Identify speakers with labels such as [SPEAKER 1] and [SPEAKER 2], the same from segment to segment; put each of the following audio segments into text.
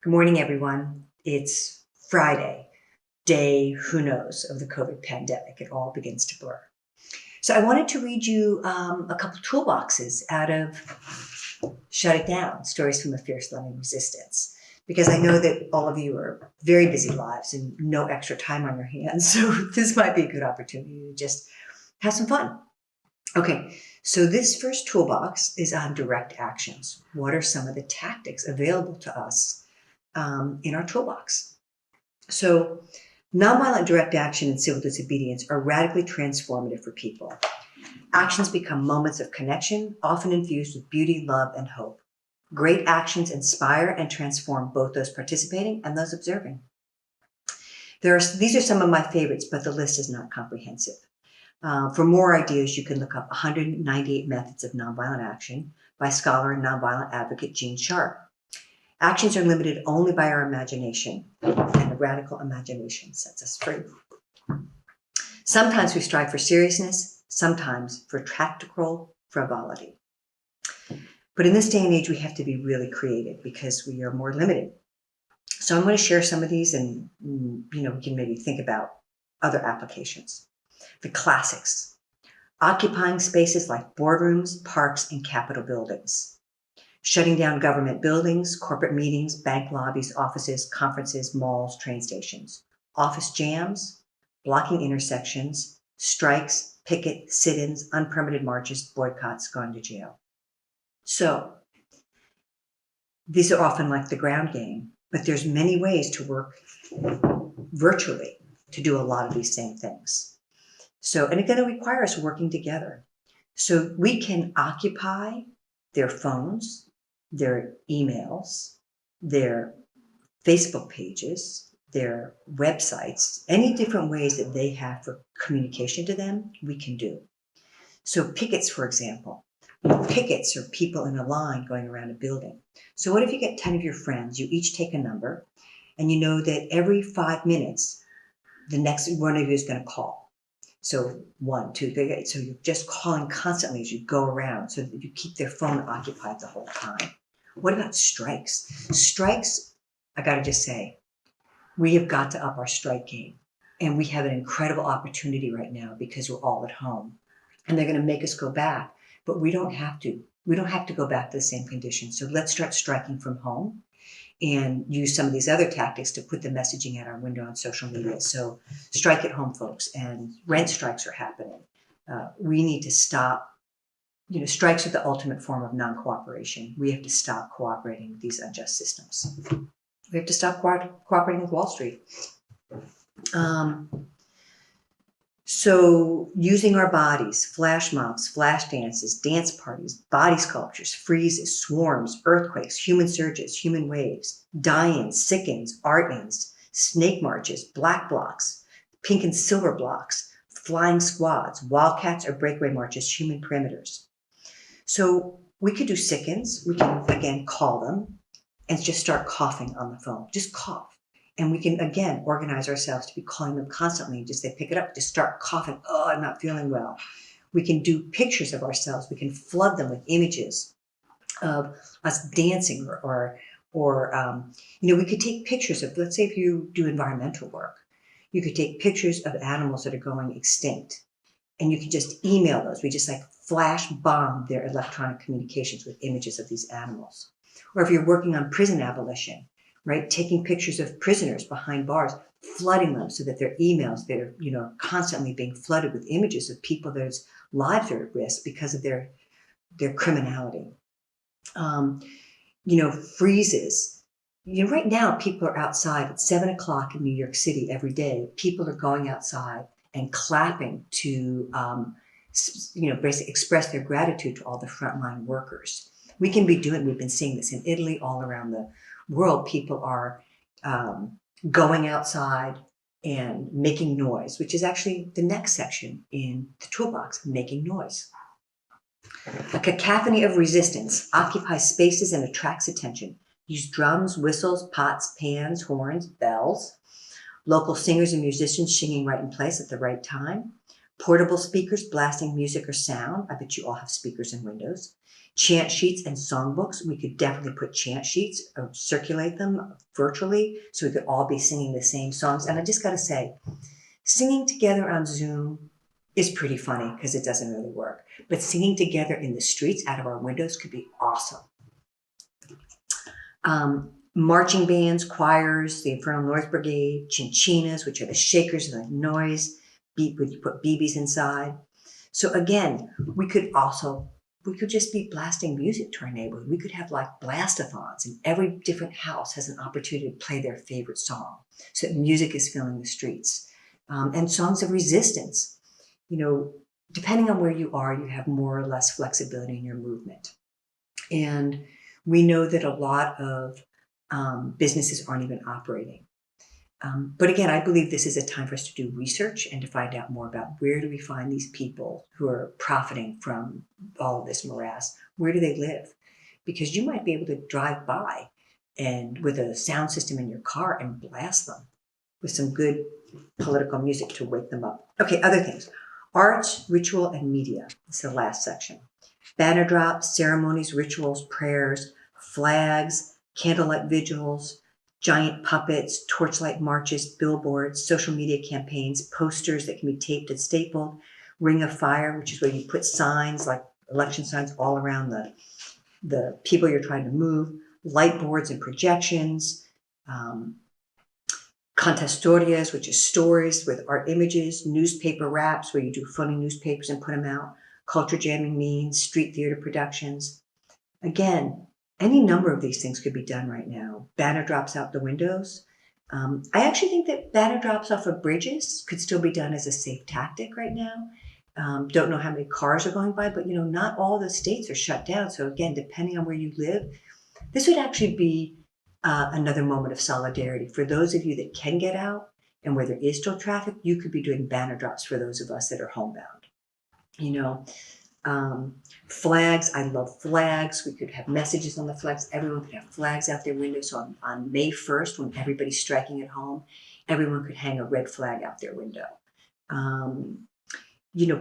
[SPEAKER 1] Good morning, everyone. It's Friday, day who knows of the COVID pandemic. It all begins to blur. So I wanted to read you a couple toolboxes out of Shut It Down, Stories from a Fierce Loving Resistance, because I know that all of you are very busy lives and no extra time on your hands. So this might be a good opportunity to just have some fun. Okay, so this first toolbox is on direct actions. What are some of the tactics available to us in our toolbox? So nonviolent direct action and civil disobedience are radically transformative for people. Actions become moments of connection, often infused with beauty, love, and hope. Great actions inspire and transform both those participating and those observing. These are some of my favorites, but the list is not comprehensive. For more ideas, you can look up 198 Methods of Nonviolent Action by scholar and nonviolent advocate Gene Sharp. Actions are limited only by our imagination, and the radical imagination sets us free. Sometimes we strive for seriousness, sometimes for tactical frivolity. But in this day and age, we have to be really creative because we are more limited. So I'm going to share some of these, and we can maybe think about other applications. The classics: occupying spaces like boardrooms, parks, and Capitol buildings. Shutting down government buildings, corporate meetings, bank lobbies, offices, conferences, malls, train stations. Office jams, blocking intersections, strikes, picket, sit-ins, unpermitted marches, boycotts, going to jail. So these are often like the ground game, but there's many ways to work virtually to do a lot of these same things. So, and it's going to require us working together. So we can occupy their phones, their emails, their Facebook pages, their websites, any different ways that they have for communication to them, we can do. So pickets, for example. Pickets are people in a line going around a building. So what if you get 10 of your friends, you each take a number, and you know that every 5 minutes, the next one of you is going to call. So 1, 2, 3, so you're just calling constantly as you go around so that you keep their phone occupied the whole time. What about strikes? Strikes, I got to just say, we have got to up our strike game. And we have an incredible opportunity right now because we're all at home. And they're going to make us go back, but we don't have to. We don't have to go back to the same conditions. So let's start striking from home and use some of these other tactics to put the messaging at our window on social media. So strike at home, folks, and rent strikes are happening. We need to stop. Strikes are the ultimate form of non-cooperation. We have to stop cooperating with these unjust systems. We have to stop cooperating with Wall Street. So using our bodies, flash mobs, flash dances, dance parties, body sculptures, freezes, swarms, earthquakes, human surges, human waves, die-ins, sick-ins, art-ins, snake marches, black blocs, pink and silver blocks, flying squads, wildcats or breakaway marches, human perimeters. So we could do sick-ins. We can, again, call them and just start coughing on the phone. Just cough. And we can, again, organize ourselves to be calling them constantly. Just they pick it up, just start coughing. Oh, I'm not feeling well. We can do pictures of ourselves. We can flood them with images of us dancing or we could take pictures of, let's say if you do environmental work, you could take pictures of animals that are going extinct. And you can just email those. We just flash bomb their electronic communications with images of these animals. Or if you're working on prison abolition, right? Taking pictures of prisoners behind bars, flooding them so that their emails, they're, constantly being flooded with images of people whose lives are at risk because of their criminality. Freezes. Right now people are outside at 7 o'clock in New York City every day. People are going outside and clapping to, basically express their gratitude to all the frontline workers. We've been seeing this in Italy, all around the world. People are going outside and making noise, which is actually the next section in the toolbox, making noise. A cacophony of resistance occupies spaces and attracts attention. Use drums, whistles, pots, pans, horns, bells. Local singers and musicians singing right in place at the right time. Portable speakers blasting music or sound. I bet you all have speakers in windows. Chant sheets and songbooks. We could definitely put chant sheets or circulate them virtually so we could all be singing the same songs. And I just got to say, singing together on Zoom is pretty funny because it doesn't really work. But singing together in the streets out of our windows could be awesome. Marching bands, choirs, the Infernal Noise Brigade, chinchinas, which are the shakers and the noise, when you put BBs inside. So again, we could just be blasting music to our neighborhood. We could have like blastathons, and every different house has an opportunity to play their favorite song. So that music is filling the streets. And songs of resistance. Depending on where you are, you have more or less flexibility in your movement. And we know that a lot of businesses aren't even operating. But again, I believe this is a time for us to do research and to find out more about where do we find these people who are profiting from all of this morass? Where do they live? Because you might be able to drive by and with a sound system in your car and blast them with some good political music to wake them up. Okay, other things. Arts, ritual, and media. This is the last section. Banner drops, ceremonies, rituals, prayers, flags, candlelight vigils, giant puppets, torchlight marches, billboards, social media campaigns, posters that can be taped and stapled, ring of fire, which is where you put signs like election signs all around the people you're trying to move, light boards and projections, contestorias, which is stories with art images, newspaper wraps where you do funny newspapers and put them out, culture jamming means, street theater productions. Again, any number of these things could be done right now. Banner drops out the windows. I actually think that banner drops off of bridges could still be done as a safe tactic right now. Don't know how many cars are going by, but not all the states are shut down. So again, depending on where you live, this would actually be another moment of solidarity. For those of you that can get out and where there is still traffic, you could be doing banner drops for those of us that are homebound. Flags, I love flags. We could have messages on the flags. Everyone could have flags out their windows. So on May 1st, when everybody's striking at home, everyone could hang a red flag out their window.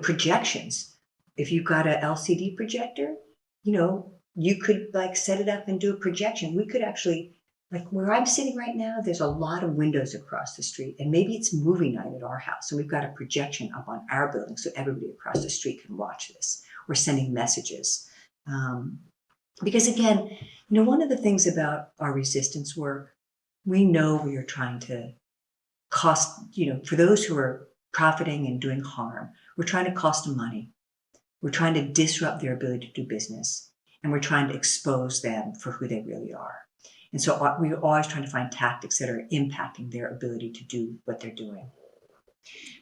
[SPEAKER 1] Projections. If you've got an LCD projector, you could set it up and do a projection. We could actually, where I'm sitting right now, there's a lot of windows across the street, and maybe it's movie night at our house. So we've got a projection up on our building so everybody across the street can watch this. We're sending messages. Because again, one of the things about our resistance work, we know we are trying to cost, for those who are profiting and doing harm, we're trying to cost them money. We're trying to disrupt their ability to do business. And we're trying to expose them for who they really are. And so we're always trying to find tactics that are impacting their ability to do what they're doing.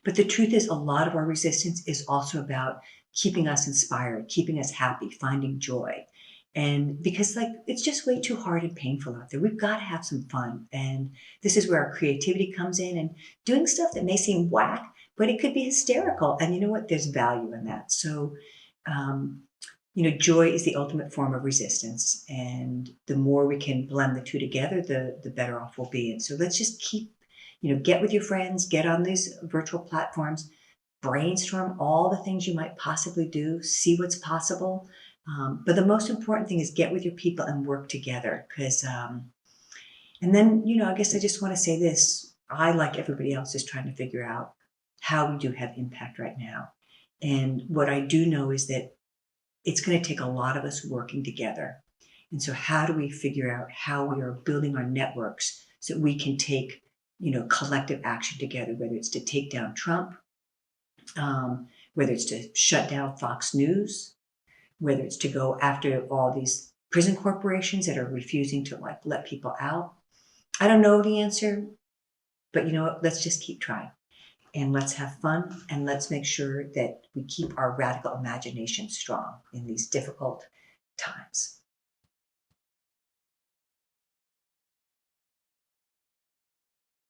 [SPEAKER 1] But the truth is, a lot of our resistance is also about keeping us inspired, keeping us happy, finding joy. And because it's just way too hard and painful out there. We've got to have some fun. And this is where our creativity comes in, and doing stuff that may seem whack, but it could be hysterical. And you know what? There's value in that. So, joy is the ultimate form of resistance. And the more we can blend the two together, the better off we'll be. And so let's just keep, get with your friends, get on these virtual platforms, brainstorm all the things you might possibly do, see what's possible. But the most important thing is get with your people and work together. Because, and then, I guess I just want to say this. I, like everybody else, is trying to figure out how we do have impact right now. And what I do know is that it's going to take a lot of us working together. And so how do we figure out how we are building our networks so that we can take, collective action together, whether it's to take down Trump, whether it's to shut down Fox News, whether it's to go after all these prison corporations that are refusing to let people out. I don't know the answer, but let's just keep trying. And let's have fun, and let's make sure that we keep our radical imagination strong in these difficult times.